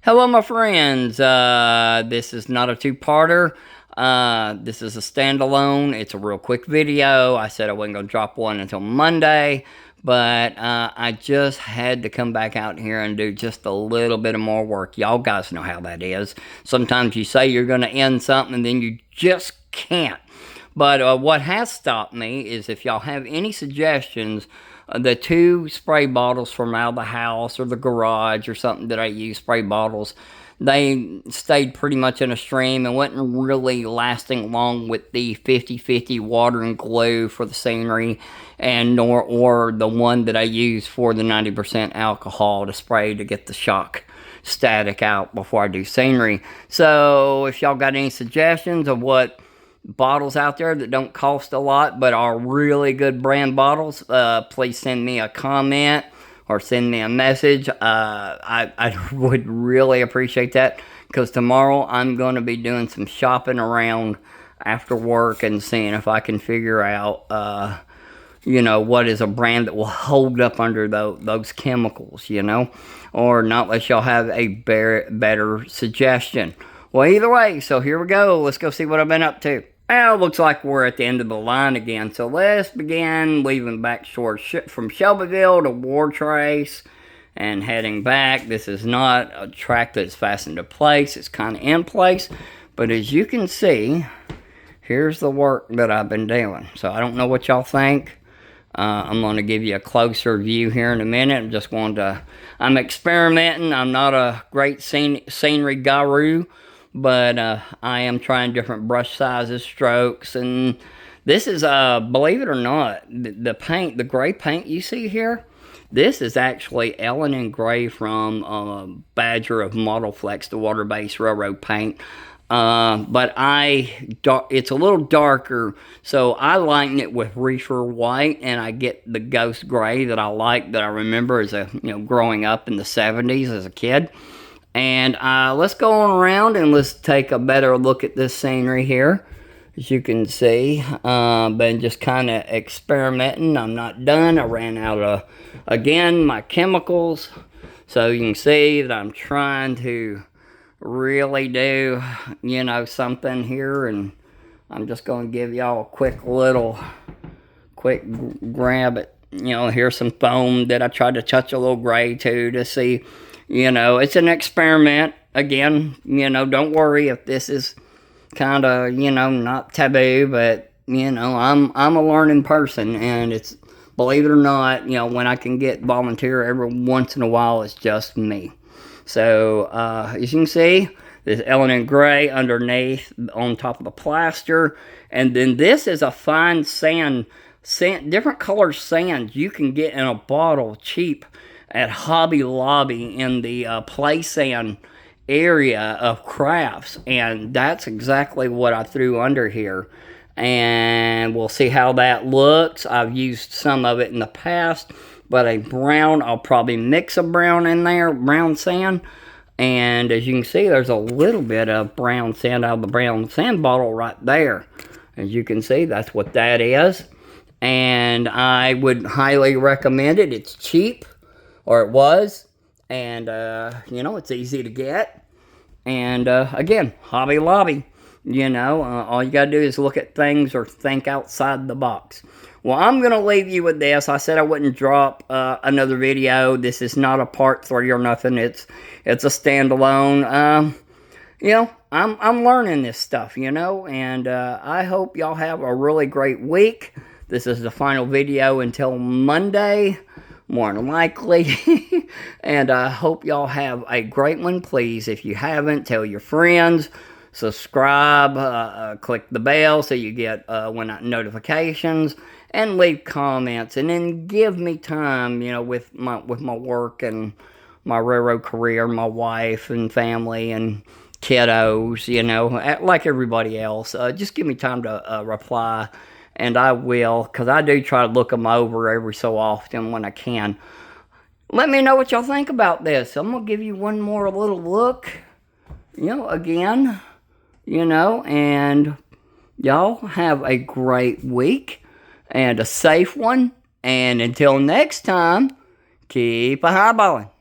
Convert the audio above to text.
Hello, my friends. This is not a two-parter. This is a standalone. It's a real quick video. I said I wasn't going to drop one until Monday, but I just had to come back out here and do just a little bit of more work. Y'all guys know how that is. Sometimes you say you're going to end something, and then you just can't. But what has stopped me is if y'all have any suggestions, the two spray bottles from out of the house or the garage or something that I use, spray bottles, they stayed pretty much in a stream and wasn't really lasting long with the 50-50 water and glue for the scenery, and or the one that I use for the 90% alcohol to spray to get the shock static out before I do scenery. So if y'all got any suggestions of what bottles out there that don't cost a lot but are really good brand bottles, please send me a comment or send me a message. I would really appreciate that, because tomorrow I'm going to be doing some shopping around after work and seeing if I can figure out what is a brand that will hold up under those chemicals, or not, unless y'all have a better suggestion. Well, either way, so here we go. Let's go see what I've been up to. Well, looks like we're at the end of the line again. So let's begin leaving back shore from Shelbyville to War Trace and heading back. This is not a track that's fastened to place. It's kind of in place. But as you can see, here's the work that I've been doing. So I don't know what y'all think. I'm going to give you a closer view here in a minute. I'm experimenting. I'm not a great scenery guru, but I am trying different brush sizes, strokes, and this is, believe it or not, the paint, the gray paint you see here, this is actually Ellen & Gray from Badger of Model Flex, the water-based railroad paint. But it's a little darker, so I lighten it with Reefer White, and I get the Ghost Gray that I like, that I remember as growing up in the 70s as a kid. And let's go on around and let's take a better look at this scenery here. As you can see, been just kind of experimenting. I'm not done. I ran out of, again, my chemicals. So you can see that I'm trying to really do, something here. And I'm just going to give y'all a quick grab at, here's some foam that I tried to touch a little gray to see. It's an experiment. Again, don't worry if this is kind of, not taboo, but, I'm a learning person, and it's, believe it or not, when I can get volunteer every once in a while, it's just me. So, as you can see, there's Ellen & Gray underneath on top of the plaster, and then this is a fine sand, different color sand you can get in a bottle cheap at Hobby Lobby in the play sand area of crafts, and that's exactly what I threw under here, and we'll see how that looks. I've used some of it in the past, but a brown, I'll probably mix a brown in there, brown sand, and as you can see, there's a little bit of brown sand out of the brown sand bottle right there. As you can see, that's what that is, and I would highly recommend it. It's cheap, or it was, and it's easy to get, and again, Hobby Lobby. All you gotta do is look at things or think outside the box. Well, I'm gonna leave you with this. I said I wouldn't drop another video. This is not a part 3 or nothing. It's a standalone. I'm learning this stuff, and I hope y'all have a really great week. This is the final video until Monday, more than likely. And I hope y'all have a great one. Please, if you haven't, tell your friends, subscribe, click the bell so you get notifications, and leave comments, and then give me time, with my work and my railroad career, my wife and family and kiddos, like everybody else. Just give me time to reply. And I will, because I do try to look them over every so often when I can. Let me know what y'all think about this. I'm going to give you one more little look, again, and y'all have a great week and a safe one. And until next time, keep a highballing.